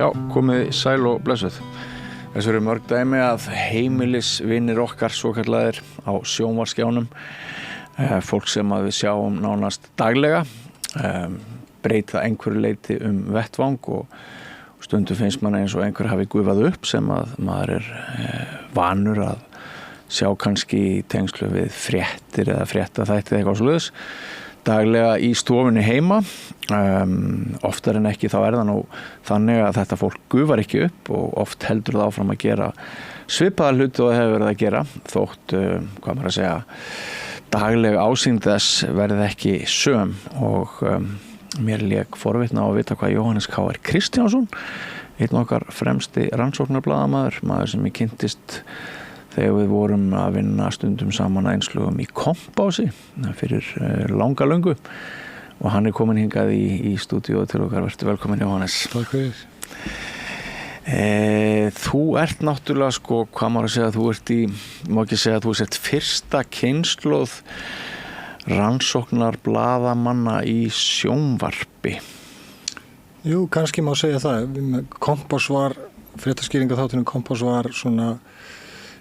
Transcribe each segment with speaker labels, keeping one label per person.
Speaker 1: Já, komið sæl og blessuð. Þessu eru mörg dæmi að heimilisvinir okkar svokallaðir á sjónvarskjánum, fólk sem að við sjáum nánast daglega, breyta einhverju leyti vettvang og stundum finnst mann eins og einhver hafi gufað upp sem að maður vanur að sjá kannski í tengslu við fréttir eða fréttaþætti eða eitthvað svoleiðis daglega í stofunni heima. Oftar en ekki þá það nú þannig að þetta fólk gufar ekki upp og oft heldur það áfram að gera svipaða hluti og það hefur verið að gera þótt, hvað maður að segja, dagleg ásýnd þess verði ekki söm og mér lék forvitna á að vita hvað Jóhannes K.R. Kristjánsson, einn okkar fremsti rannsóknarblaðamaður, maður sem ég kynntist þegar við vorum að vinna stundum saman að einslugum í Kompási fyrir langa löngu og hann komin hingað í stúdíu til okkar. Vertu velkomin, Jóhannes.
Speaker 2: Takk fyrir.
Speaker 1: Þú ert náttúrulega, hvað maður að segja, þú ert má ekki segja að þú sért fyrsta kynslóð rannsóknarblaðamanna í sjónvarpi.
Speaker 2: Jú, kannski má segja það. Kompás var, fréttaskýringaþátturinn Kompás var svona,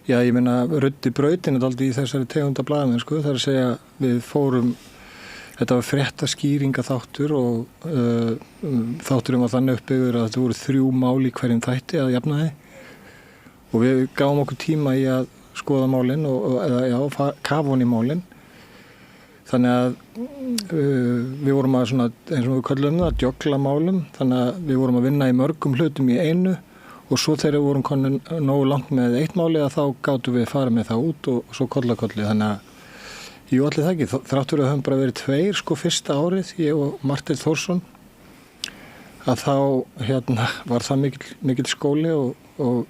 Speaker 2: já, ég meina, ruddi brautin aldrei í þessari tegunda blaðamenn, það er að segja, við fórum, þetta var fréttaskýringaþáttur og þátturinn var þannig uppbyggður að þetta voru 3 mál í hverjum þætti að jafnaði og við gáum okkur tíma í að skoða málin kafa ofan í málin. Þannig að við vorum að svona, eins og við köllum það, djöggla málum, þannig að við vorum að vinna í mörgum hlutum í einu og svo þegar við vorum konin nógu langt með eitt máli að þá gátum við fara með það út og svo kollakolli. Þannig að jú, allir það ekki. Þráttur að höfum bara verið 2 fyrsta árið, ég og Marteinn Þórsson, að þá var það mikill skóli og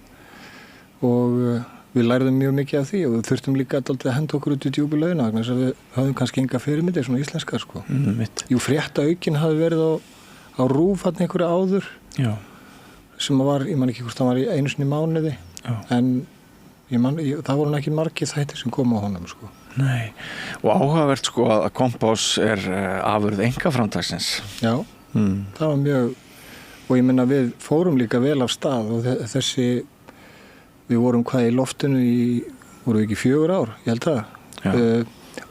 Speaker 2: við lærðum mjög mikið af því og við þurftum líka að henda okkur út í djúpu laugina vegna þess að við höfum kannski enga fyrirmyndir svona íslenska. Jú, fréttaaukin hafi verið á RÚV einhverju áður. Já. Sem var, ég man ekki hvort það var í einu sinni mánuði. Já. En það voru ekki margir þættir sem kom á honum.
Speaker 1: Nei, og áhugavert að Kompás afurð einkaframtaksins. Já,
Speaker 2: það var mjög, og ég meina við fórum líka vel af stað og við vorum í loftinu voru ekki 4 ár, ég held það.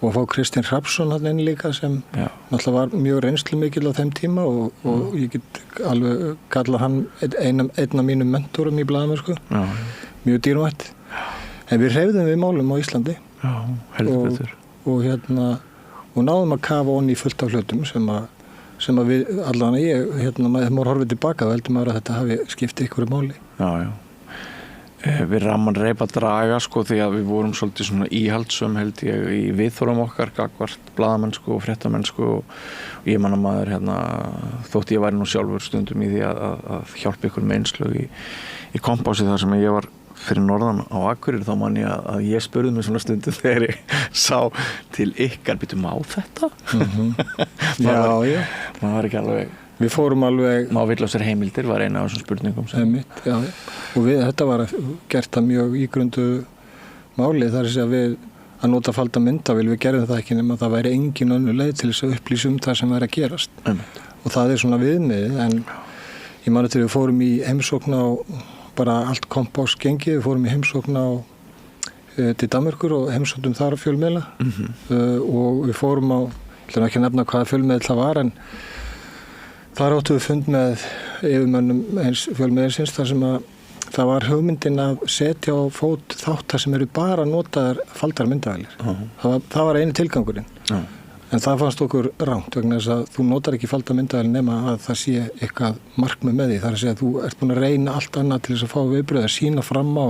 Speaker 2: Og að fá Kristinn Hrafnsson hann inn líka sem náttúrulega var mjög reynslumikil á þeim tíma og ég get alveg kallað hann einn af mínum mentorum í blaðamennsku, mjög dýrmætt. En við hreyfðum við málum á Íslandi.
Speaker 1: Já, heldur betur.
Speaker 2: Og náðum að kafa onni í fullt af hlutum sem að við, allan ég, maður horfið tilbaka, þá heldur maður að þetta hafi skiptið ykkur máli.
Speaker 1: Já. Við ramman reipa draga því að við vorum svolítið svona íhaldsum held ég í viðþórum okkar gagvart blaðamennsku og fréttamennsku og ég man að maður þótt ég væri nú sjálfur stundum í því að hjálpa ykkur með einslög í Kompási þar sem ég var fyrir norðan á Akureyri, þá man ég að ég spurði mig svona stundum þegar ég sá til ykkar, býtum á þetta?
Speaker 2: Já.
Speaker 1: Maður var ekki alveg.
Speaker 2: Við fórum alveg.
Speaker 1: Má vill á sér heimildir var eina af þessum spurningum.
Speaker 2: Já. Og þetta var gert að mjög ígrundu máli, það er að segja við að nota falda myndavél, við gerðum það ekki nema það væri engin önnur leið til þess að upplýsa það sem væri að gerast. Og það er svona viðmiðið, en ég man eftir við fórum í heimsókn á bara allt Kompás gengið, við fórum í heimsókn til Danmerkur og heimsóknum þar fjölmiðla og við fórum á, ég ætla ekki að nefna hvaða fjölmiðl það var, en þar áttu við fund með yfirmönnum eins fjölmiðilsins þar sem að það var hugmyndin að setja á fót þáttar sem eru bara notaðar faldar myndavélir. Það var eini tilgangurinn. En það fannst okkur rangt vegna þess að þú notar ekki faldar myndavél nema að það sé eitthvað markmið með því. Það er að segja að þú ert búin að reyna allt annað til þess að fá viðbröð að sýna fram á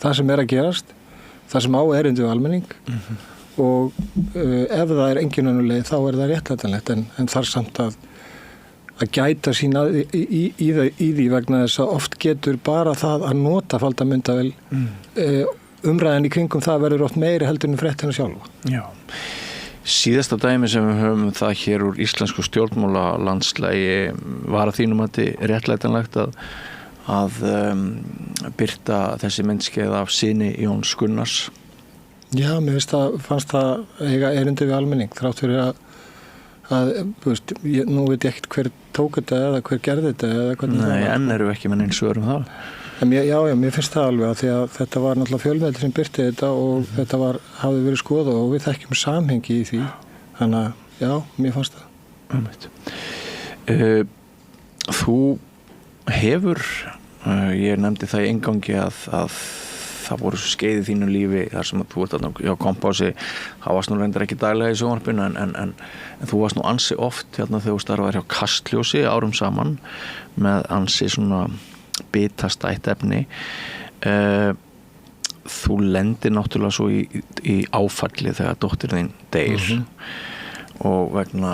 Speaker 2: það sem er að gerast, það sem á erindi við almenning og ef það er engin önnur leið þá er það réttlætanlegt en þar samt að gæta sína í því vegna þess að oft getur bara það að nota faldar myndavél umræðan í kringum það verður oft meiri heldur en fréttina sjálfa.
Speaker 1: Já. Síðasta dæmi sem við höfum það hér úr íslensku stjórnmálalandslægi var að þínum að þetta réttlætanlegt að birta þessi myndskeið af syni Jóns Gunnars.
Speaker 2: Já, mér fannst það eiga erindi við almenning þrátt fyrir þú veist, nú veit ég ekkert hver tók þetta eða hver gerði þetta eða hvernig
Speaker 1: Nei, enn eru ekki með neins svör það.
Speaker 2: En mér finnst það alveg að því að þetta var náttúrulega fjölmiðlar sem birti þetta og þetta hafði verið skoðað og við þekkjum samhengi í því. Þannig að, já, mér fannst
Speaker 1: það. Þú hefur, ég nefndi það í inngangi að það voru skeið í þínu lífi þar sem að þú ert þarna hjá Kompássi, það varst nú reyndar ekki daglega í sjónvarpinu en þú varst nú ansi oft hérna þegar þú starfaðir hjá Kastljósi árum saman með ansi svona bitastætt efni. Þú lendir náttúrulega svo í áfalli þegar dóttir þín deyr og vegna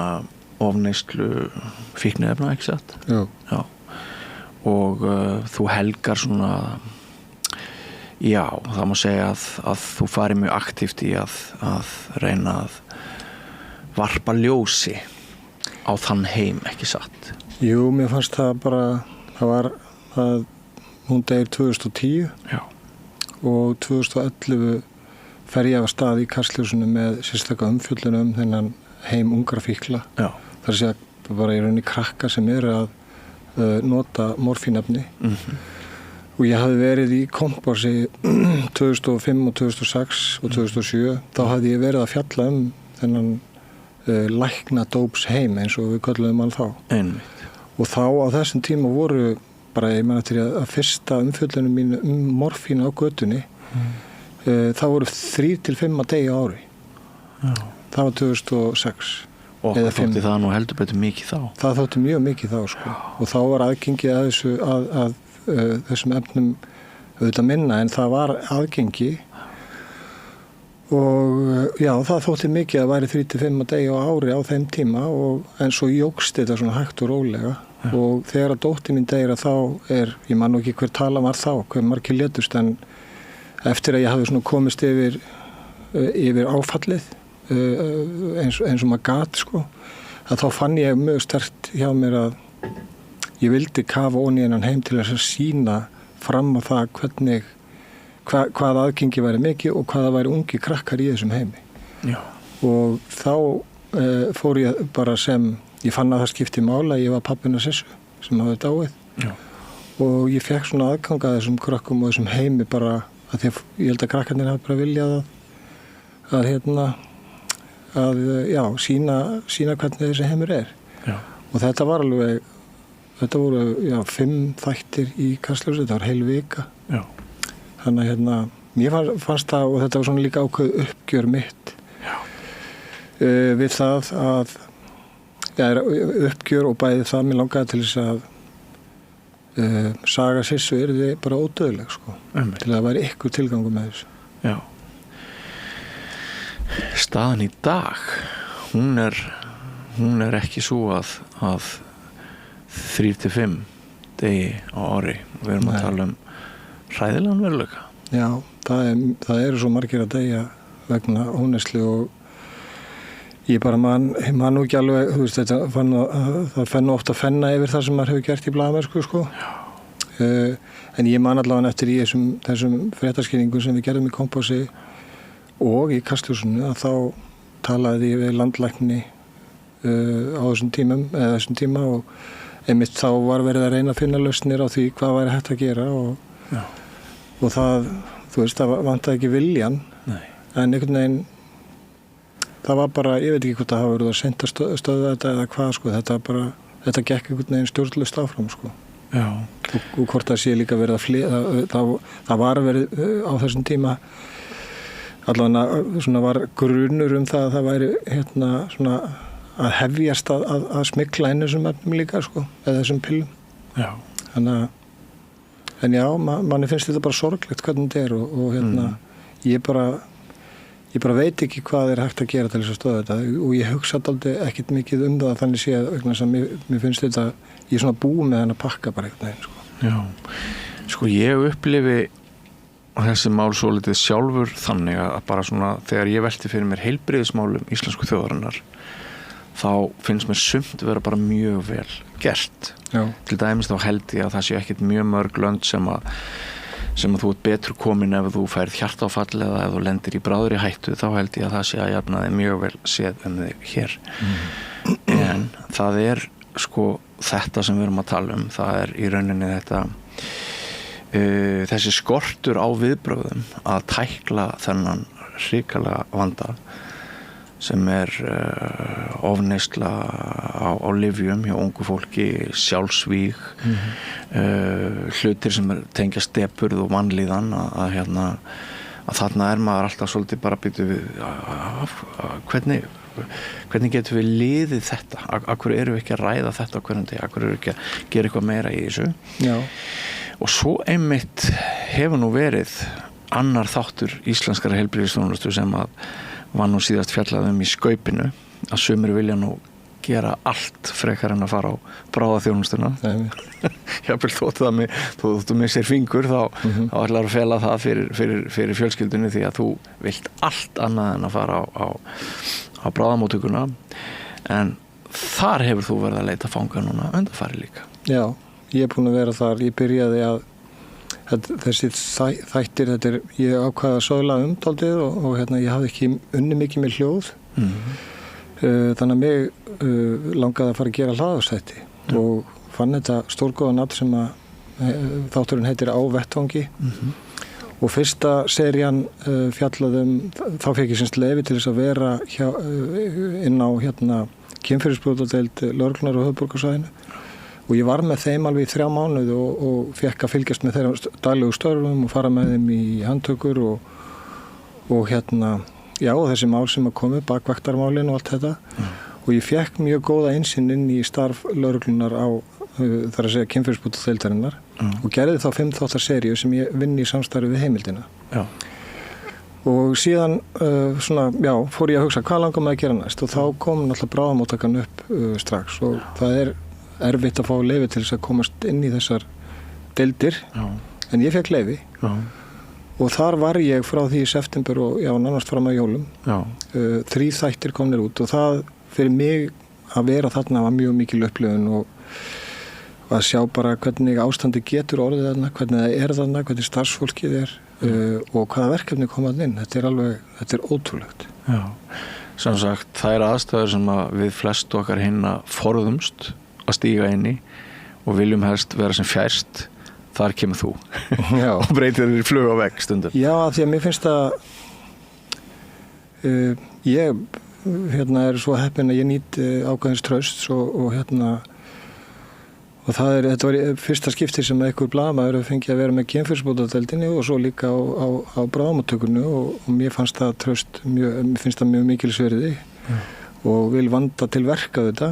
Speaker 1: ofneyslu fíkniefna, ekki satt? Já. Og þú helgar svona, já, það má segja að þú fari mjög aktíft í að reyna að varpa ljósi á þann heim, ekki satt?
Speaker 2: Jú, mér fannst það bara, hún deyr 2010
Speaker 1: Já.
Speaker 2: Og 2011 fer ég af stað í Kastljósinu með sérstaka umfjöllun þennan heim ungra fíkla.
Speaker 1: Já.
Speaker 2: Það er að segja bara í rauninni krakkar sem eru að nota morfínefni. Og ég hafði verið í Kompássi 2005 og 2006 og 2007. Þá hafði ég verið að fjalla þennan læknadóps heim eins og við kölluðum hann þá.
Speaker 1: Einmitt.
Speaker 2: Og þá á þessum tíma voru bara, ég meina til að fyrsta umfjöllunum mínu morfín á götunni, þá voru 3 til 5 að deyja á ári.
Speaker 1: Já. Það
Speaker 2: var 2006.
Speaker 1: Og þótti það nú heldur betur mikið þá? Það
Speaker 2: þótti mjög mikið þá, sko. Og þá var aðgengi að þessum efnum auðvitað minna, en það var aðgengi og já, það þótti mikið að væri 3 til 5 að deyja á ári á þeim tíma en svo jókst þetta svona hægt og rólega. Og þegar að dóttir mín deyra þá ég man nú ekki hver tala var þá, hver margir létust, en eftir að ég hafði svona komist yfir áfallið eins og maður gat, sko, að þá fann ég mjög sterkt hjá mér að ég vildi kafa onni í hennan heim til þess að sýna fram á það hvernig hvað aðgengi væri mikið og hvaða væri ungi krakkar í þessum heimi. Já. Og þá fór ég bara ég fann að það skipti mála, ég var pappina Sissu sem hafði dáið. Já. Og ég fekk svona aðgang að þessum krakkum og þessum heimi bara, að því að ég held að krakkarnir hafa bara viljað að sína hvernig þessi heimur er. Já. Og þetta voru 5 þættir í Kastljósi, þetta var heil vika. Já. Þannig að mér fannst það, og þetta var svona líka ákveð uppgjör mitt. Já. Við það að uppgjör og bæði það mér langaði til þess að saga Sissu yrði bara ódauðleg, sko, til að það væri ykkur tilgangur með þessu. Já. Staðan í dag, hún er ekki svo að 3 til 5 degi á ári. Við erum að tala hræðilegan veruleika. Já, það eru svo margir að deyja vegna óneyslu og ég bara man nú ekki alveg, þú veist, það fer nú oft að fenna yfir það sem maður hefur gert í blaðamennsku, sko. En ég man allavega eftir í þessum fréttaskýringum sem við gerðum í Kompássi og í Kastljósinu, að þá talaði ég við landlækni á þessum tíma og einmitt þá var verið að reyna að finna lausnir á því hvað væri hægt að gera og það, þú veist, það vantaði ekki viljan. Nei. En einhvern veginn það var bara, ég veit ekki hvort það hafa verið að senda stöðu þetta eða hvað, sko, þetta gekk einhvern veginn stjórnlaust áfram, sko. Já. Og hvort það sé líka verið það var verið á þessum tíma allavega svona var grunur það að það væri svona að hefjast að smygla inn þessum efnum líka, sko, eða þessum pillum. Já. En já, manni finnst þetta bara sorglegt hvernig þetta er og ég bara veit ekki hvað er hægt að gera til þess að stöða þetta og ég hugsa aldrei ekkert mikið það þannig séð vegna sem mér finnst þetta, ég er svona búið með þennan pakka bara einhvern veginn, sko. Já, sko ég upplifi þessi mál svo litið sjálfur þannig að bara svona þegar ég velti fyrir mér heilbrigðismálum íslensku þjóðarinnar þá finnst mér sumt vera bara mjög vel gert. Já. Til dæmis þá held ég að það sé ekkert mjög mörg lönd sem að þú ert betur komin ef þú færð hjartaáfall eða ef þú lendir í bráðri hættu, þá held ég að það sé að jafnaði mjög vel séð en þig hér.
Speaker 1: en það sko þetta sem við erum að tala það í rauninni þetta þessi skortur á viðbrögðum að tækla þennan hrikalega vanda sem ofneysla á lyfjum hjá ungu fólki, sjálfsvíg hlutir sem tengjast depurð og mannlíðan að þarna maður alltaf svolítið bara býtu við hvernig getum við liðið þetta af hverju erum við ekki að ræða þetta á hverjum degi, af hverju erum við ekki að gera eitthvað meira í þessu.
Speaker 2: Já.
Speaker 1: Og svo einmitt hefur nú verið annar þáttur íslenskara heilbrigðisþjónustu sem var nú síðast fjallað í skaupinu að sumir vilja nú gera allt frekar en að fara á bráðaþjónustuna. Jafnvel þóttu missir fingur þá ætlar að fela það fyrir fjölskyldunni því að þú vilt allt annað en að fara á bráðamóttökuna en þar hefur þú verið að leita fanga núna undanfari líka.
Speaker 2: Já, ég búin að vera þar. Ég byrjaði að þessi þættir, ég ákvaði að sögla dálítið og ég hafði ekki unni mikið með hljóð. Þannig að mig langaði að fara að gera hlaðvarpsþætti og fann þetta stórgóða nafn sem að þátturinn heitir Á vettvangi og fyrsta serían fjallaði þá fékk ég semst leyfi til þess að vera inn á kynferðisbrotadeild lögreglunnar á höfuðborgarsvæðinu og ég var með þeim alveg í 3 mánuði og fékk að fylgjast með þeirra daglegu störfum og fara með þeim í handtökur og og þessi mál sem að komu, bakvaktarmálin og allt þetta og ég fékk mjög góða innsýn inn í starf lögreglunnar á þar að segja kynferðisbrotadeildarinnar og gerði þá 5 þáttar seríu sem ég vinn í samstarfi við Heimildina. Já. Og síðan fór ég að hugsa hvað langar maður að gera næst og þá kom náttúrulega bráðamóttakan upp strax og það erfitt að fá leyfi til þess að komast inn í þessar deildir en ég fékk leyfi. Já. Og þar var ég frá því í september og nánast fram að jólum. 3 þættir komnir út og það fyrir mig að vera þarna var mjög mikil upplifun og að sjá bara hvernig ástandi getur orðið þarna, hvernig það þarna, hvernig starfsfólkið og hvaða verkefni koma inn. Þetta ótrúlegt.
Speaker 1: Já, sem sagt, það aðstæður sem við flest okkar hinna forðumst að stíga inn í og viljum helst vera sem fjærst. Þar kemur þú og breytir þér í flug á vegg stundum. Já, því að mér finnst að ég svo heppinn að ég nýt ákveðins trausts og þetta var fyrsta skipti sem einhver blaðamaður fengi að vera með kynferðisbrotadeildinni og svo líka á bráðamóttökunni og mér finnst það mjög mikils virði og vil vanda til verka þetta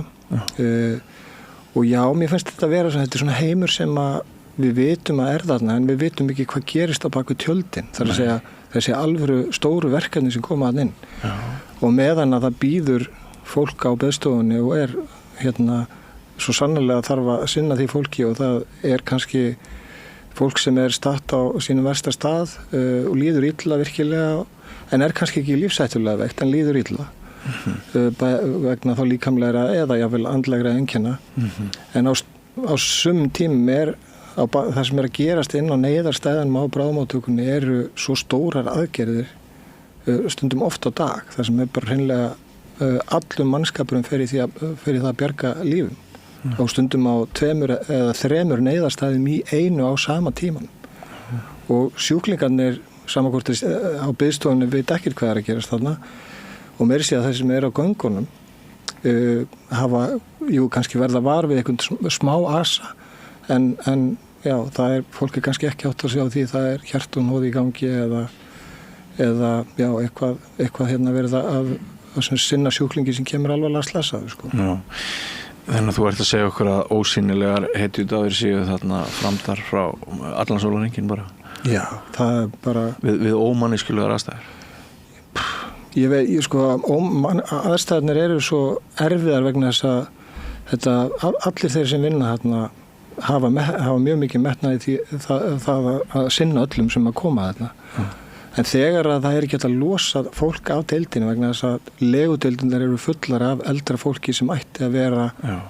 Speaker 1: og mér finnst þetta að vera þetta svona heimur sem að við vitum að þarna en við vitum ekki hvað gerist á baku tjöldin. Það að segja þessi alvöru stóru verkefni sem koma þarna inn. Já. Og meðan að það býður fólk á beðstofunni og svo sannarlega þarf að sinna því fólki og það kannski fólk sem statt á sínum versta stað og líður illa virkilega en kannski ekki lífshættulega veikt en líður illa vegna þá líkamlegra eða jafnvel andlegra einkenna en á sumum tímum það sem að gerast inn á neyðarstæðanum á bráðamóttökunni eru svo stórar aðgerðir stundum oft á dag það sem bara hreinlega allum mannskapurum fyrir það að bjarga lífum og stundum á 2 eða 3 neyðarstæðum í einu á sama tíman og sjúklingarnir samankvort á biðstofunni veit ekkert hvað að gerast þarna og meira sé að þeir sem á göngunum hafa kannski verða var við einhvern smá asa en fólk kannski ekki átt að sjá því það hjartunhóð í gangi eða eitthvað verið að sinna sjúklingi sem kemur alvarlega slasaður sko. Já, þannig að þú ert að segja okkur að ósýnilegar hetjudáðir séu þarna framdar frá allan sólarhringinn bara.
Speaker 2: Já, það bara
Speaker 1: við ómanniskulegar aðstæður.
Speaker 2: Ég veit, aðstæðarnir eru svo erfiðar vegna þess að allir þeir sem vinna þarna hafa mjög mikið metnaði því það að sinna öllum sem að koma þarna. En þegar að það ekki að losa fólk af deildinu vegna þess að legudeildinir eru fullar af eldra fólki sem ætti að vera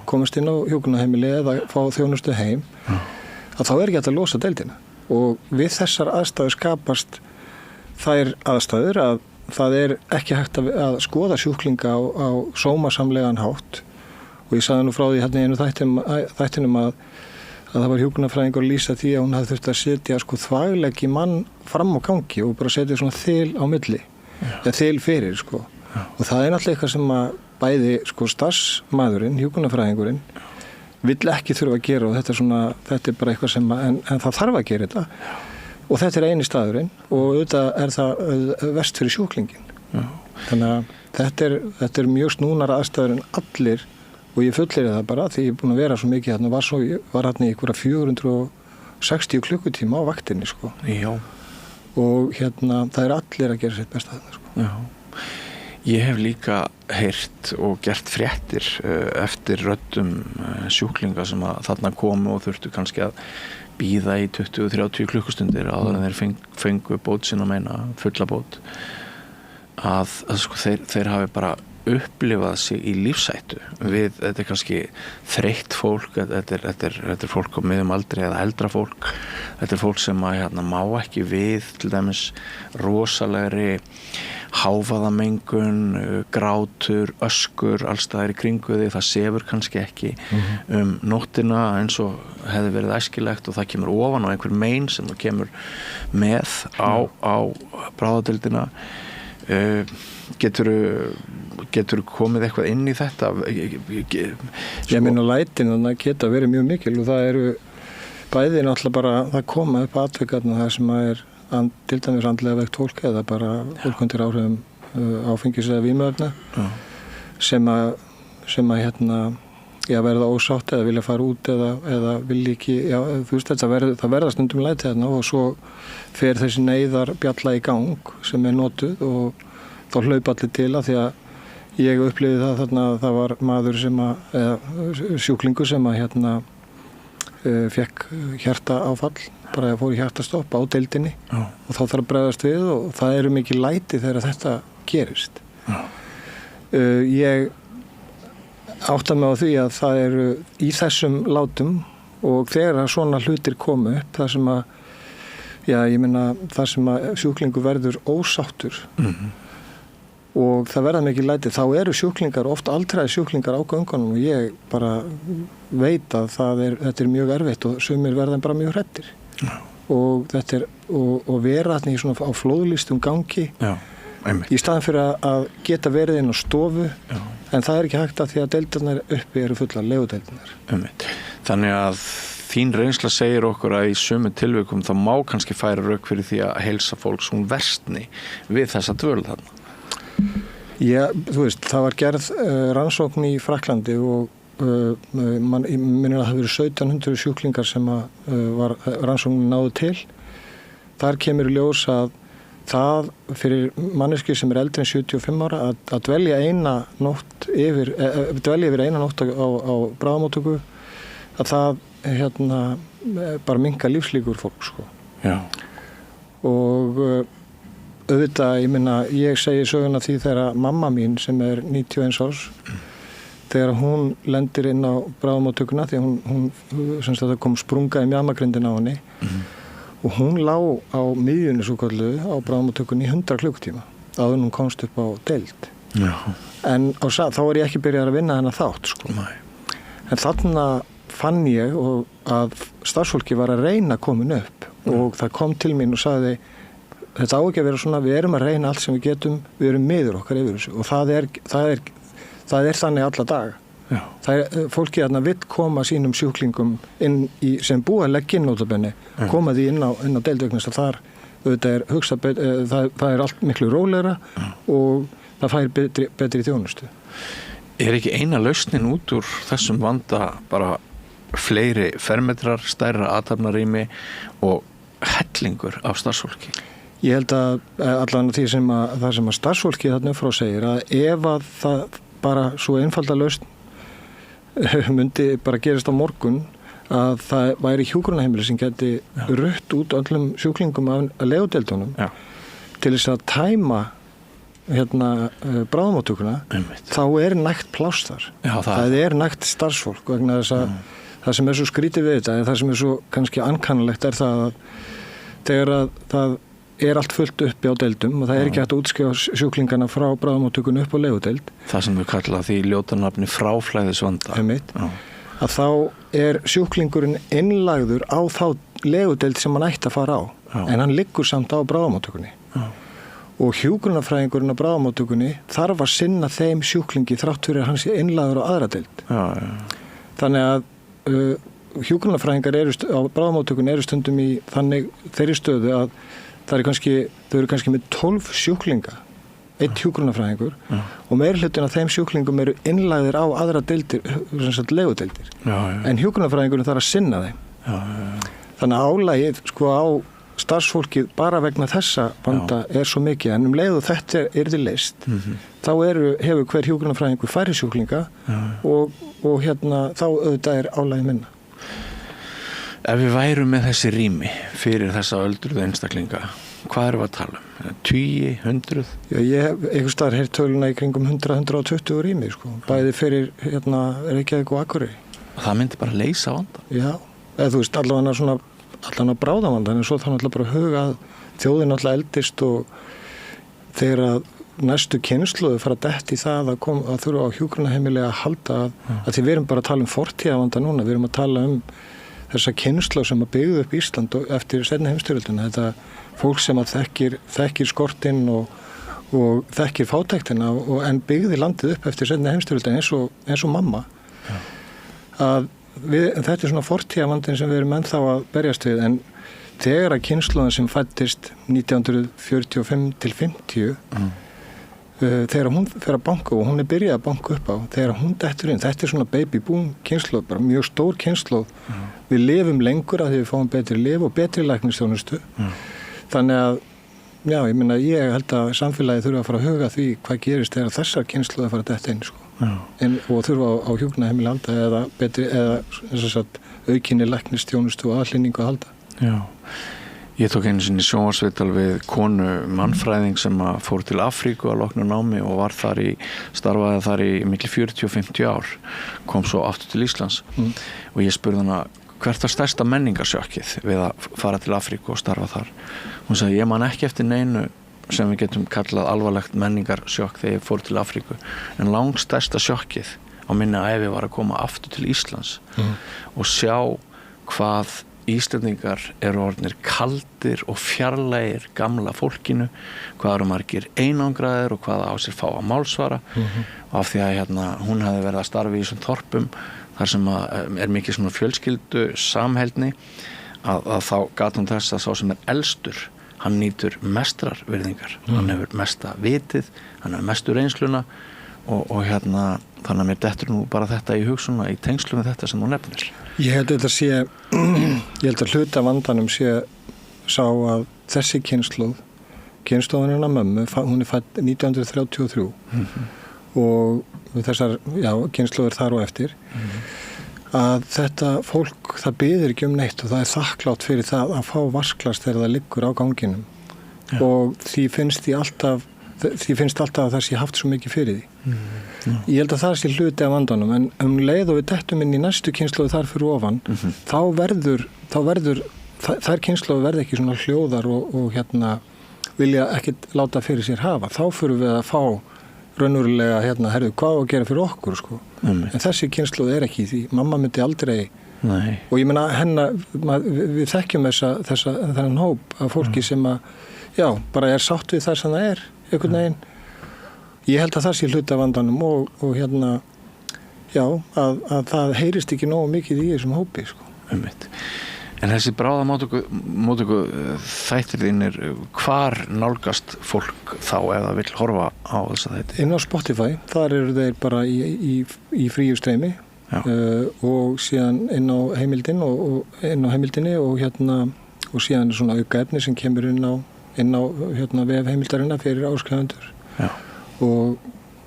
Speaker 2: komast inn á hjúkrunarheimili eða fá þjónustu heim að þá ekki að losa deildina og við þessar aðstæður skapast þær aðstæður að það ekki hægt að skoða sjúklinga á sómasamlegan hátt og ég sagði nú frá því hérna í einu þættinum að það var hjúkrunarfræðingur að lýsa því að hún hafði þurft að setja sko þvagleggi mann fram á gangi og bara setja svona þil á milli eða þil fyrir sko og það er náttúrulega eitthvað sem að bæði sko starfsmaðurinn, hjúkrunarfræðingurinn vill ekki þurfa að gera og þetta er bara eitthvað sem en það þarf að gera þetta og þetta er eini staðurinn og auðvitað er það verst fyrir sjúklingin. Þannig að þetta er mjög snúnar aðstæður en allir og ég fullir það bara því ég er búin að vera svo mikið hérna var hérna í einhverja 460 klukkutíma á vaktinni sko.
Speaker 1: Já.
Speaker 2: Og hérna það er allir að gera sitt besta þarna sko.
Speaker 1: Já. Ég hef líka heyrt og gert fréttir eftir röddum sjúklinga sem að þarna komu og þurftu kannski að bíða í 20-30 klukkustundir áður en þeir fengu bót sín og meina fulla bót að sko, þeir hafi bara upplifað sig í lífshættu við, þetta er kannski þreytt fólk, þetta er fólk á miðjum aldri eða eldra fólk, þetta er fólk sem að má ekki við til dæmis rosalegri hávaðamengun, grátur, öskur allstaðar í kringu því, það sefur kannski ekki nóttina eins og hefði verið æskilegt og það kemur ofan á einhver mein sem það kemur með á bráðadeildina. Getur komið eitthvað inn í þetta?
Speaker 2: Ég meina lætin þannig geta verið mjög mikil og það eru bæði náttúrulega bara það koma upp atvikarna það sem að er til dæmis andlega veikt fólk eða bara fólk undir áhrifum áfengis eða vímuefna sem að hérna verða ósátt eða vilja fara út eða vilja ekki þú veist það verða stundum læti þarna og svo fer þessi neyðar bjalla í gang sem er notuð og þá hlaupa allir til að því að ég upplifði það þarna að það var maður eða sjúklingur sem að hérna fekk hjartaáfall bara fór í hjartastopp á deildinni og þá þarf að bregðast við og það eru mikið læti þegar þetta gerist. Ég átta mig á því að það eru í þessum látum og þegar svona hlutir komu upp þar sem að þar sem að sjúklingur verður ósáttur og það verða mikið læti þá eru sjúklingar, oft aldraði sjúklingar á göngunum og ég bara veit að þetta er mjög erfitt og sumir verða bara mjög hræddir og þetta er og vera þarna í svona á flóðlýstum gangi í staðan fyrir að geta verið inn á stofu en það er ekki hægt að því að deildarnar uppi eru fullar legudeildarnar.
Speaker 1: Þannig að þín reynsla segir okkur að í sömu tilvikum þá má kannski færa rök fyrir því að heilsa fólks hún versni við þessa dvöl þarna.
Speaker 2: Já, þú veist, það var gerð rannsókn í Frakklandi og ég minnir að það hafi verið 1700 sjúklingar sem var rannsóknin náðu til. Þar kemur í ljós að það fyrir manneski sem er eldri en 75 ára að dvelja yfir eina nótt á bráðamóttöku að það bara minnka lífslíkur fólk sko.
Speaker 1: Já.
Speaker 2: Og auðvitað, ég segi söguna því þegar mamma mín sem er 91 árs þegar hún lendir inn á bráðamóttökuna því hún semst að það kom sprunga í mjamagrindin á henni og hún lá á miðjunni svo kallu á bráðamóttökunni í 100 klukkutíma áður hún komst upp á deild.
Speaker 1: Já.
Speaker 2: En þá var ég ekki byrjað að vinna hennar þátt sko.
Speaker 1: Nei.
Speaker 2: En þarna fann ég að starfsfólki var að reyna komin upp og það kom til mín og sagði þetta á ekki að vera svona, við erum að reyna allt sem við getum, við erum miður okkar yfir þessu og það er þannig alla daga. Fólki þarna vill koma sínum sjúklingum inn sem búa að leggja inn notabenni, koma því inn á deildvegnis að þar það er allt miklu rólegra og það fær betri þjónustu.
Speaker 1: Er ekki eina lausnin út úr þessum vanda bara fleiri fermetrar, stærra athafnarými og hellingur af starfsfólki?
Speaker 2: Ég held að allan það sem að starfsfólki þarna frá segir að ef að það bara svo einfalda lausn myndi bara gerast á morgun að það væri hjúkrunarheimili sem geti rutt út öllum sjúklingum af legudeildunum til þess að tæma bráðamóttökuna þá er nægt pláss þar. Það er nægt starfsfólk vegna þess að það sem er svo skrítið við þetta, það sem er svo kannski ankannalegt er það að þegar að það er allt fullt uppi á deildum og það er ekki hægt að útskrifa sjúklingana frá bráðamóttökunni upp á legudeild.
Speaker 1: Það sem við kalla því ljótanafni fráflæðisvanda.
Speaker 2: Að þá er sjúklingurinn innlagður á þá legudeild sem hann ætti að fara á. En hann liggur samt á bráðamóttökunni. Og hjúkrunarfræðingurinn á bráðamóttökunni þarf að sinna þeim sjúklingi þrátt fyrir að hann sé innlagður á aðra deild. Þannig að hjúkrunarfræðingar á bráðamóttökunni eru stundum í þeirri stöðu að þau eru kannski með 12 sjúklinga, 1 hjúkrunarfræðingur og meirihlutin af þeim sjúklingum eru innlagðir á aðra deildir, legudeildir. En hjúkrunarfræðingurinn þarf að sinna þeim. Þannig að álagið á starfsfólkið bara vegna þessa vanda er svo mikið, en leið og þetta yrði leyst, þá hefur hver hjúkrunarfræðingur færri sjúklinga og þá auðvitað er álagið minna.
Speaker 1: Ef við værum með þessi rými fyrir þessa öldruðu einstaklinga, hvað erum við að tala um? 20, 100?
Speaker 2: Já, ég hef einhvers staðar heyrt töluna í kringum 100-120 rými, bæði fyrir Reykjavík og Akureyri.
Speaker 1: Það myndi bara leysa vandann?
Speaker 2: Já, eða þú veist, allavega bráðavandann, en svo þá náttúrulega bara huga að þjóðin náttúrulega eldist og þegar að næstu kynslóðu fara dett í það að þurfa á hjúkrunarheimili að halda að því við erum bara að tala um fortíðavanda núna, við erum að tala um þessa kynslóð sem að byggðu upp Ísland eftir seinni heimsstyrjöldina, þetta fólk sem að þekkir skortinn og þekkir fátæktina en byggði landið upp eftir seinni heimsstyrjöldina eins og mamma. Þetta er svona fortíðavandinn sem við erum ennþá að berjast við, en þegar að kynslóðin sem fæddist 1945 til 50 þegar hún fer að banka og hún er byrjað að banka upp á, þegar hún dettur inn, þetta er svona baby boom kynslóð, bara mjög stór kynslóð. Við lifum lengur að því við fáum betri lyf og betri læknisþjónustu. Þannig að, já, ég held að samfélagið þurfa að fara að huga því hvað gerist þegar þessar kynslóð að fara að detta inn, og þurfa á hjúkrunarheimili að halda eða aukinni læknisþjónustu og aðhlynningu að halda.
Speaker 1: Já. Ég tók einu sinni sjónvarpsviðtal við konu mannfræðing sem fór til Afríku að loknu námi og starfaði þar í milli 40-50 ár, kom svo aftur til Íslands og ég spurði hana hvert var stærsta menningarsjokkið við að fara til Afríku og starfa þar. Hún sagði ég man ekki eftir neinu sem við getum kallað alvarlegt menningarsjokk þegar ég fór til Afríku, en langstærsta sjokkið á minni ævi var að koma aftur til Íslands og sjá hvað Íslendingar eru orðnir kaldir og fjarlægir gamla fólkinu, hvað eru margir einangraðir og hvað á sér fá að málsvara og af því að hún hafði verið að starfa í þessum þorpum þar sem er mikið svona fjölskyldu samheldni að þá gat hún þess að sá sem er elstur, hann nýtur mestrar virðingar, hann hefur mesta vitið, hann hefur mestu reynsluna og þannig að mér dettur nú bara þetta í hugsunna í tengslu með þetta sem hún nefnir.
Speaker 2: Ég held að hluta vandanum sá að þessi kynslóðin hennar mömmu, hún er fædd 1933 og þessar kynslóðir þar og eftir að þetta fólk, það biður ekki neitt og það er þakklátt fyrir það að fá vasklast þegar það liggur á ganginum og því finnst alltaf að það sé haft svo mikið fyrir því. Ég held að það sé hluti af vandanum, en leið og við dettum inn í næstu kynslóðu þar fyrir ofan, þá verður þær kynslóðu verða ekki svona hljóðar og vilja ekkit láta fyrir sér hafa. Þá fyrir við að fá raunverulega herðu hvað að gera fyrir okkur en þessi kynslóð er ekki því. Mamma myndi aldrei og ég meina við þekkjum þennan hóp af fólki sem að bara er sátt við það sem það er einhvern veginn. Ég held að það sé hluti af vandanum og að það heyrist ekki nógu mikið í þessum hópi
Speaker 1: En þessi bráðamóttöku þættir þínir, hvar nálgast fólk þá ef það vill horfa á þessa þætti?
Speaker 2: Inn á Spotify, þar eru þeir bara í fríu streymi og síðan inn á heimildinni og síðan er svona auka efni sem kemur inn á vef heimildarinnar fyrir áskrifendur. Og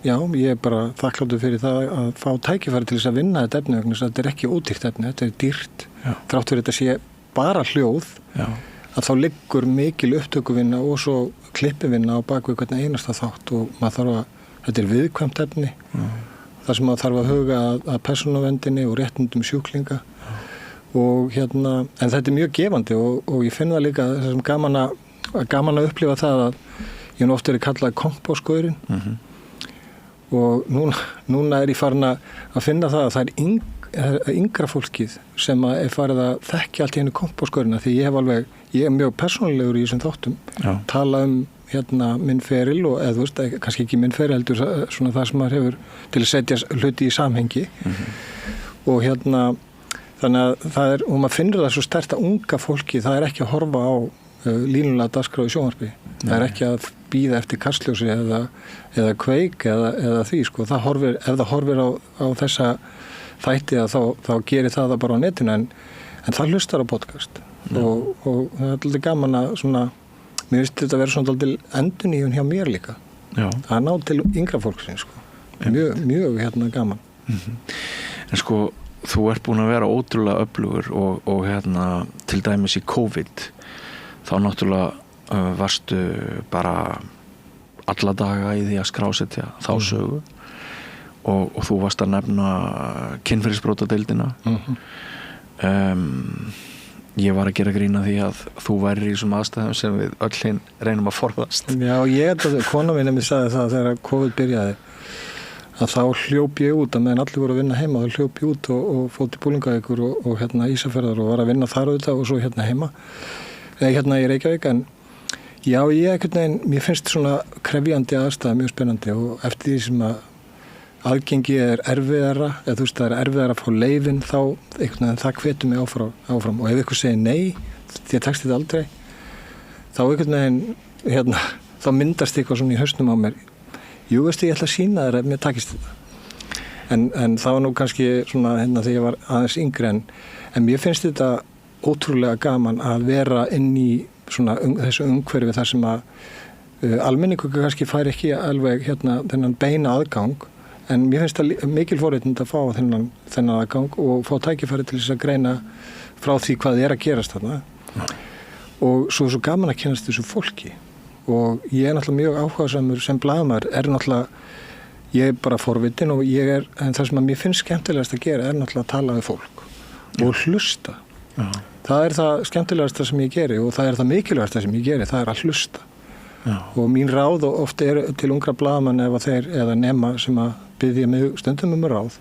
Speaker 2: ég er bara þakkláttur fyrir það að fá tækifæri til þess að vinna þetta efni vegna þess að þetta er ekki ódýrt efni, þetta er dýrt. Þrátt fyrir þetta sé bara hljóð að þá liggur mikil upptökuvinna og svo klippivinna á bakvið hvern einasta þátt og þetta er viðkvæmt efni þar sem maður þarf að huga að persónuverndinni og réttindum sjúklinga og en þetta er mjög gefandi og ég finn það líka þessum gaman að gaman að upplifa það að ég hef oft verið kallað kompósgaurinn og núna ég farin að finna það að það yngra fólkið sem er farið að þekkja allt í henni kompósgaurina því ég er mjög persónulegur í þessum þáttum tala minn feril og eða þú veist, kannski ekki minn feril heldur svona það sem maður hefur til að setja hluti í samhengi og þannig að það og maður finnur það svo sterkt að unga fólki það ekki að horfa á línulega dagskrá í sjónvarpi það ekki að bíða eftir Kastljósi eða Kveik eða því sko, ef það horfir á þessa þætti að þá gerir það bara á netinu en það hlustar á podcast og það er alltaf gaman að svona mér finnst þetta að vera svona alltaf endurnýjun hjá mér líka að ná til yngra fólksins sko. mjög gaman
Speaker 1: En sko þú ert búin að vera ótrúlega öflugur og til dæmis í COVID þá náttúrulega varstu bara alla daga í því að skrásetja þá sögu og þú varst að nefna kynferðisbrotadeildina ég var að gera grína því að þú værir í þessum aðstæðum sem við öll hinn reynum að forðast
Speaker 2: Já, kona mín mér sagði það þegar COVID byrjaði að þá hljóp ég út að meðan allir voru að vinna heima þá hljóp ég út og fór til Búlingavíkur og Ísafjarðar og var að vinna þar auðvitað og svo heima í Reykjavík en já, mér finnst svona krefjandi aðstæða mjög spennandi og eftir því sem að aðgengi erfiðara eða þú veist það erfiðara að fá leyfin þá það hvetur mig áfram og ef ykkur segir nei, því að tekst þetta aldrei þá þá myndast eitthvað svona í hausnum á mér jú veistu ég ætla að sýna þér ef mér takist þetta en það var nú kannski svona þegar ég var aðeins yngri en mér finnst þetta ótrúlega gaman að vera inn í svona þessu umhverfi þar sem að almenningur kannski fær ekki alveg þennan beina aðgang en mér finnst það mikil forréttindi að fá þennan aðgang og fá tækifæri til þess að greina frá því hvað er að gerast þarna og svo gaman að kynnast þessu fólki og ég er náttúrulega mjög áhugasamur sem blaðamaður ég er bara forvitin og en það sem að mér finnst skemmtilegast að gera er náttúrulega að tala við fólk og hlusta það er það skemmtilegasta sem ég geri og það er það mikilvægasta sem ég geri, það er að hlusta og mín ráð og oft er til ungra blaðamann ef þeir eða nema sem að biðja mig stundum ráð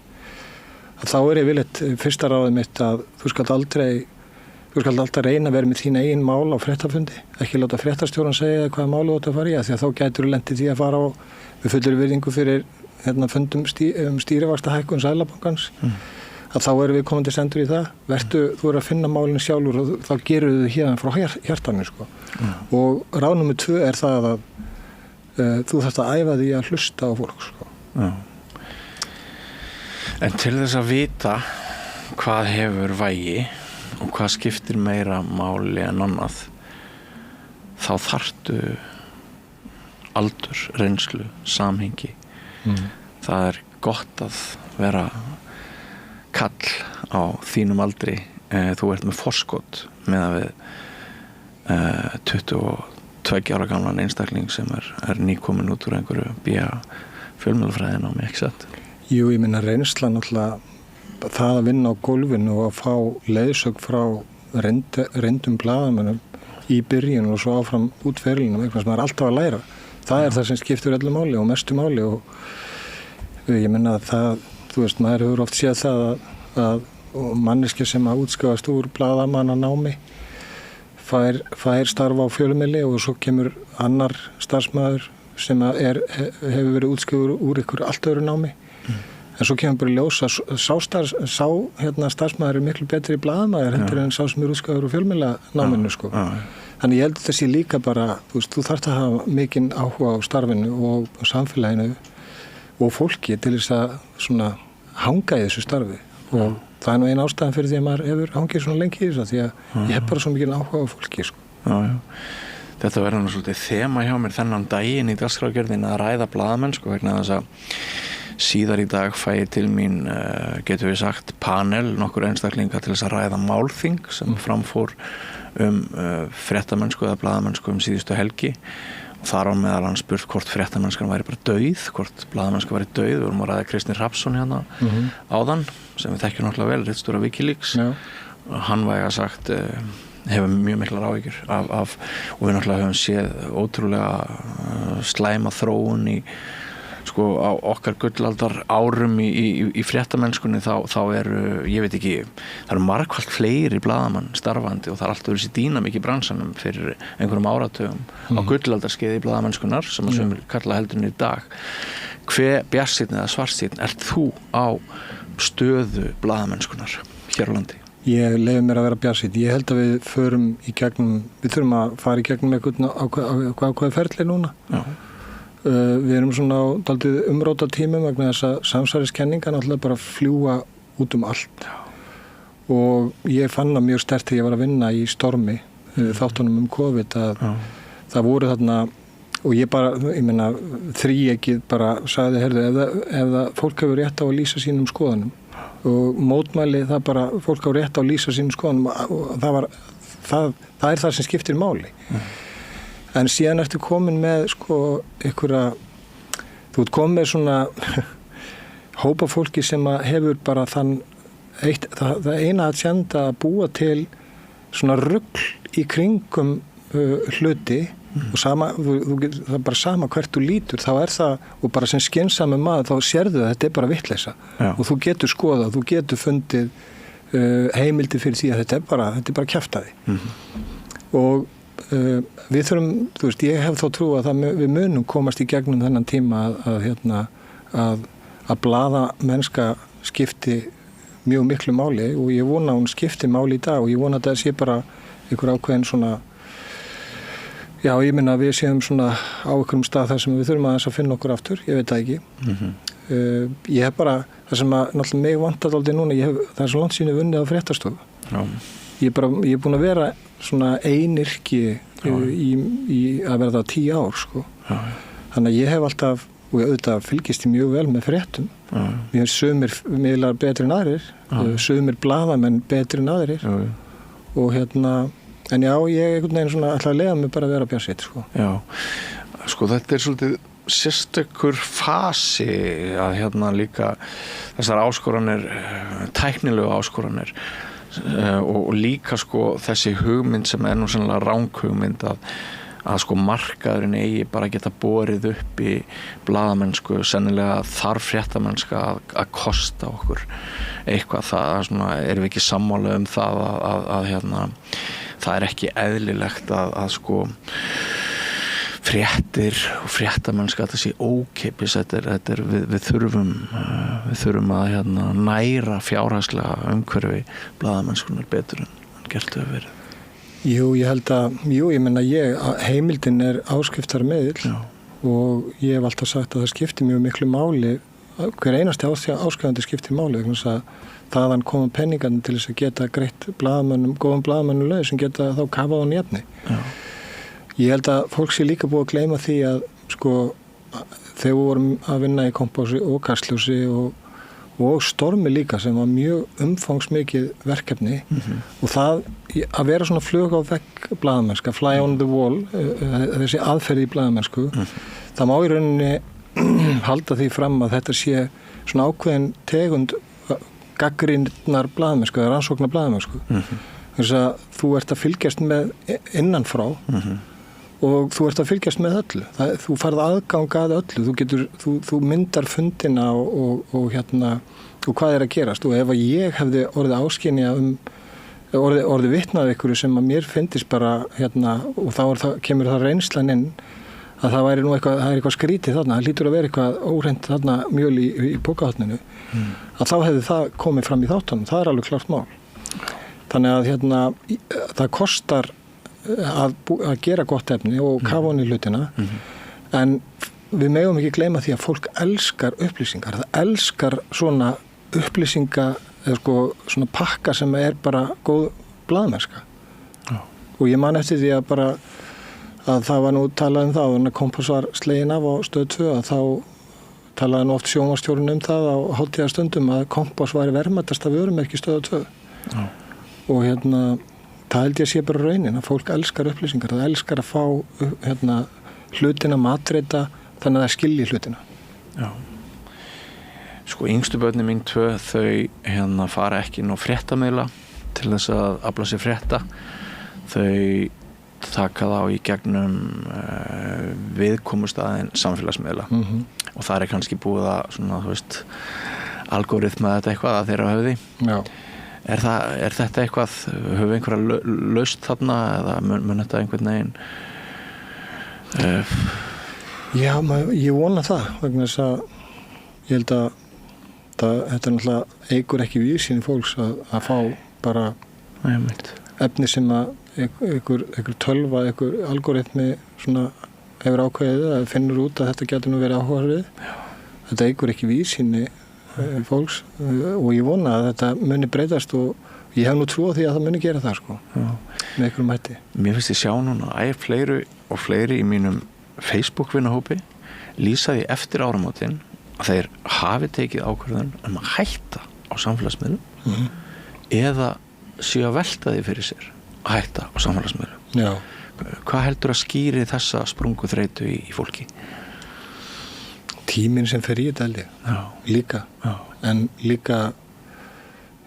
Speaker 2: að þá er yfirleitt fyrsta ráðið mitt að þú skalt alltaf reyna að vera með þín eigin mál á fréttafundi ekki láta fréttastjóran segja hvaða máli þú átt að fara í því að þá gætur lendið því að fara á við fullri virðingu fyrir fundum stýrivaxtahækkun Seðlabankans að þá erum við komandi sendur í það þú er að finna málinu sjálfur og þá gerur þau hérna frá hjartanu sko. Og ráð númer 2 er það að þú þarft að æfa því að hlusta á fólk sko.
Speaker 1: En til þess að vita hvað hefur vægi og hvað skiptir meira máli en annað þá þarftu aldur, reynslu, samhengi það er gott að vera kall á þínum aldri þú ert með forskot meðan við 22 ára gamlan einstakling sem er nýkomin út úr einhverju fjölmiðlafræðin á mig, ekki satt?
Speaker 2: Jú, ég minna reynsla náttúrulega það að vinna á gólfinu og að fá leiðsögn frá reyndum blaðamönnum í byrjun og svo áfram út ferilinu eitthvað sem maður er alltaf að læra það er það sem skiptir öllu máli og mestu máli og ég minna að það þú veist, maður hefur oft séð það að manneskja sem að útskjáðast úr blaðamannanámi fær starfa á fjölmiðli og svo kemur annar starfsmaður sem hefur verið útskjáður úr ykkur allt öðru námi en svo kemur bara í ljós að starfsmaður er miklu betri blaðamaður heldur en sá sem er útskjáður úr fjölmiðlanáminu sko. Þannig ég held að þessi líka bara þú þarft að hafa mikinn áhuga á starfinu og samfélaginu og fólki til þess að svona hanga í þessu starfi og það er nú ein ástæðan fyrir því að maður hefur hangið svona lengi í þessu því að ég hef bara svo mikið áhuga á fólki sko.
Speaker 1: Já. Þetta verður nú svolítið þema hjá mér þennan daginn í dagskrárgerðin að ræða blaðamenn sko vegna þess að síðar í dag fæ ég til mín getur við sagt panel nokkur einstaklinga til þess að ræða málþing sem framfór fréttamennsku eða blaðamennsku síðustu helgi og þar á meðal hann spurt hvort fréttamennskan væri bara dauð, hvort blaðamennskan væri dauð við vorum að ræða Kristinn Hrafnsson hérna áðan sem við þekkjum náttúrulega vel ritstjóra Wikileaks hann væri að sagt hefur mjög miklar áhyggjur af og við náttúrulega höfum séð ótrúlega slæma þróun í sko á okkar gullaldar árum í fréttamennskunni þá eru, ég veit ekki, það eru margfalt fleiri blaðamenn starfandi og það alltaf þessi dýnamík í bransanum fyrir einhverjum áratugum á gullaldarskeiði blaðamennskunnar sem að sumir kalla heldurinn í dag. Hve bjartsýnn eða svartsýnn ert þú á stöðu blaðamennskunnar hér á landi?
Speaker 2: Ég leyfi mér að vera bjartsýnn. Ég held að við þurfum að fara í gegnum eitthvað ákveðið ferli núna.
Speaker 1: Já.
Speaker 2: Við erum svona á dálítið umróta tímum vegna þess að samsæriskenningar náttúrulega bara fljúga út allt. Og ég fann það mjög sterkt þegar ég var að vinna í Stormi, þáttunum COVID, að það voru þarna, og ég meina, þríeykið bara sagði, heyrðu, ef fólk hefur rétt á að lýsa sínum skoðunum og mótmæli það bara, fólk á rétt á að lýsa sínum skoðunum og það er það sem skiptir máli. En síðan ertu komin með sko einhverja, þú ert komin með svona hópa fólki sem að hefur bara það eina að senda að búa til svona rugl í kringum hluti og það er bara sama hvert þú lítur, þá er það, og bara sem skynsami maður, þá sérðu það, þetta er bara vitleysa. Og þú getur skoðað, þú getur fundið heimildi fyrir því að þetta er bara kjaftaði. Og við þurfum, þú veist, ég hef þó trú að við munum komast í gegnum þennan tíma að blaðamennska skipti mjög miklu máli og ég vona að hún skipti máli í dag og ég vona að það sé bara einhver ákveðin svona, já, ég minna að við séum svona á einhverjum stað þar sem við þurfum aðeins að finna okkur aftur, ég veit það ekki. Ég hef bara, það sem að náttúrulega mig vantar aldrei núna, það er svo langt síðan vunnið á fréttastofu. Ég er búin að vera svona einyrki í að verða 10 ár sko. Þannig að ég hef alltaf, og ég auðvitað fylgist í mjög vel með fréttum. Við hefum sumir miðlar betri en aðrir, sumir blaðamenn betri en aðrir. Og en já, ég einhvern veginn svona ætla að leiða mig bara að vera bjartsýnn sko. Já,
Speaker 1: sko þetta er svolítið sérstakur fasi að líka þessar áskoranir, tæknilegu áskoranir og líka sko þessi hugmynd sem er nú sannlega ranghugmynd að sko markaðurinn eigi bara geta borið upp í blaðamennsku, sennilega þarf fréttamennska að kosta okkur eitthvað, það svona, erum við ekki sammála um það að það er ekki eðlilegt að sko fréttir og fréttamennska þetta sé ókeypis, við þurfum að næra fjárhagslega umhverfi blaðamennskunar betur en gert hefur verið.
Speaker 2: Ég meina heimildin er áskriftarmiðill og ég hef alltaf sagt að það skiptir mjög miklu máli, hver einasti áskrifandi skiptir máli vegna þess að þaðan koma penningarnir til þess að geta greitt góðum blaðamönnum laun sem geta þá kafað á nefni. Ég held að fólk sé líka búið að gleyma því að sko þegar við vorum að vinna í Kompássi og Kastljósi og Stormi líka sem var mjög umfangsmikið verkefni og það að vera svona flug á vegg blaðamennska, fly on the wall, þessi aðferði í blaðamennsku, það má í rauninni halda því fram að þetta sé svona ákveðin tegund gagnrýninnar blaðamennsku eða rannsóknar blaðamennsku. Þess að þú ert að fylgjast með innanfrá og þú ert að fylgjast með öllu. Þú farð aðgang að öllu. Þú myndar fundina og hvað er að gerast. Og ef að ég hefði orðið áskynja orðið vitnað ykkur sem að mér fyndist bara og þá kemur það reynslan inn að það væri nú eitthvað skrítið þarna, það hlýtur að vera eitthvað óhreint þarna mjöl í pókahotninu, að þá hefði það komið fram í þáttunum. Það er alveg klart mál. Þannig að það kostar að gera gott efni og kafa hann í hlutina, en við megum ekki gleyma því að fólk elskar upplýsingar. Það elskar svona upplýsinga eða sko svona pakka sem er bara góð blaðamennska. Og ég man eftir því að það var nú talað um það og Kompass var slegin af á Stöð 2 að þá talaði nú oft sjónvarpsstjórinn um það á hátíðarstundum að Kompass væri verðmætasta vörumerki Stöð 2. Og það held ég sé bara raunin að fólk elskar upplýsingar, það elskar að fá hlutina matreita þannig að það skilji hlutina.
Speaker 1: Já. Sko yngstu börnin mín 2, þau fara ekki inn á fréttamiðla til þess að afla sér frétta. þau taka þá í gegnum viðkomustaðin samfélagsmiðla og það kannski búið að svona, þú veist, algoritma þetta eitthvað að þeirra höfði.
Speaker 2: Já.
Speaker 1: Er þetta eitthvað, höfum við einhverja laust þarna eða mun þetta einhvern veginn?
Speaker 2: Já, ég vona það vegna þess að ég held að þetta náttúrulega eigur ekki víðsýni fólks að fá bara efni sem að einhver tölva, einhver algoritmi svona hefur ákveðið að finnur út að þetta getur nú verið áhugaverðið. Þetta eigur ekki víðsýni fólks og ég vona að þetta muni breytast og ég hef nú trú á því að það muni gera það sko. Já. Með einhverjum hætti. Mér
Speaker 1: finnst ég sjá núna fleiri og fleiri í mínum Facebook-vinahópi lýsa því eftir áramótin að þeir hafi tekið ákvörðun að hætta á samfélagsmiðlum eða séu að velta því fyrir sér að hætta á samfélagsmiðlum.
Speaker 2: Já.
Speaker 1: Hvað heldur að skýri þessa sprungu þreytu í fólki?
Speaker 2: Tíminn sem fer í þetta held ég líka. Já. En líka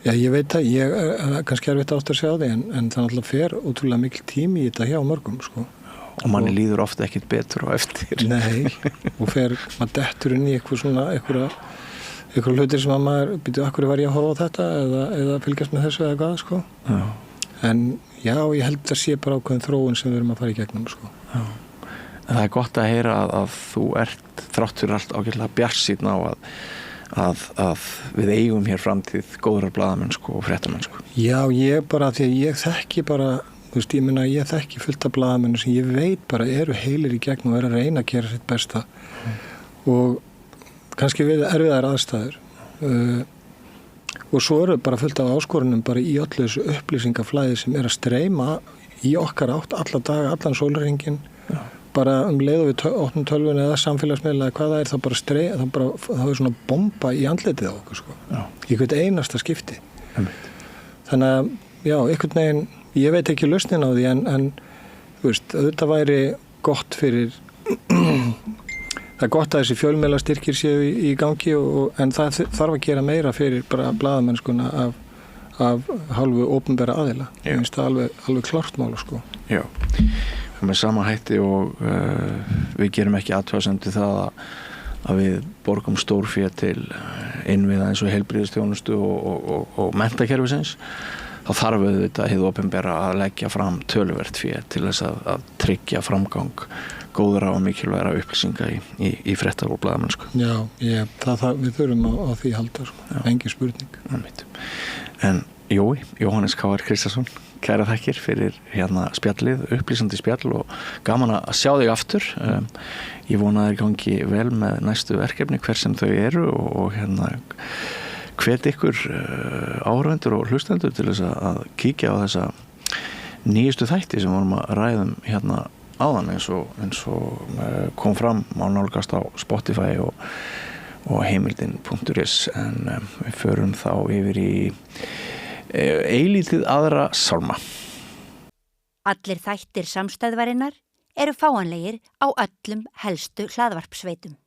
Speaker 2: ég veit að ég kannski erfitt átt að sjá því en það náttúrulega fer ótrúlega mikil tími í þetta hjá mörgum sko.
Speaker 1: Og manni líður ofta ekkert betur á eftir.
Speaker 2: Nei, og maður dettur inn í einhverja hlutir sem að maður býtu akkur var ég að horfa á þetta eða fylgjast með þessu eða hvað sko. Já. En já, ég held að sé bara ákveðin þróun sem við erum að fara í gegnum sko. Já.
Speaker 1: En það gott að heyra að þú ert þrátt fyrir allt ágætlega bjartsýnn á að við eigum hér framtíð góðrar blaðamennsku og fréttamennsku. Já,
Speaker 2: ég bara, því að ég þekki bara þú veist, ég þekki fullt af blaðamennu sem ég veit bara eru heilir í gegn og eru að reyna að gera sitt besta og kannski við erfiðar aðstæður og svo eru bara fullt af áskorunum bara í öllu þessu upplýsingaflæði sem að streyma í okkar átt alla daga, allan sólarhringinn bara leið og við opnum tölvunni eða samfélagsmiðla eða hvað það er þá er svona bomba í andlitið á okkur sko. Í hvert einasta skipti þannig að já, einhvern veginn ég veit ekki lausnin á því en þú veist, auðvitað væri gott fyrir það er gott að þessi fjölmiðlastyrkir séu í gangi en það þarf að gera meira fyrir bara blaðamennskuna af hálfu opinbera aðila. Ég finnst það alveg klart mála sko.
Speaker 1: Já, með sama hætti og við gerum ekki athugasemd við það að við borgum stórfé til innviða eins og heilbrigðisþjónustu og menntakerfisins þá þarf auðvitað hið opinbera að leggja fram töluvert fé til þess að tryggja framgang góðra og mikilvægra upplýsinga í fréttar og blaðamennsku.
Speaker 2: Já, við þurfum á því halda, sko. Engin spurning.
Speaker 1: En Jóhannes K.R. Kristjánsson, kæra þakkir fyrir spjallið, upplýsandi spjall og gaman að sjá þig aftur. Ég vona að þér gangi vel með næstu verkefni hver sem þau eru og hvet ykkur áhorfendur og hlustendur til þess að kíkja á þessa nýjustu þætti sem vorum að ræðum áðan eins og kom fram á nálgast á Spotify og heimildin.is en við förum þá yfir í eilítið aðra sálma.
Speaker 3: Allir þættir samstæðvarinnar eru fáanlegir á öllum helstu hlaðvarpsveitum.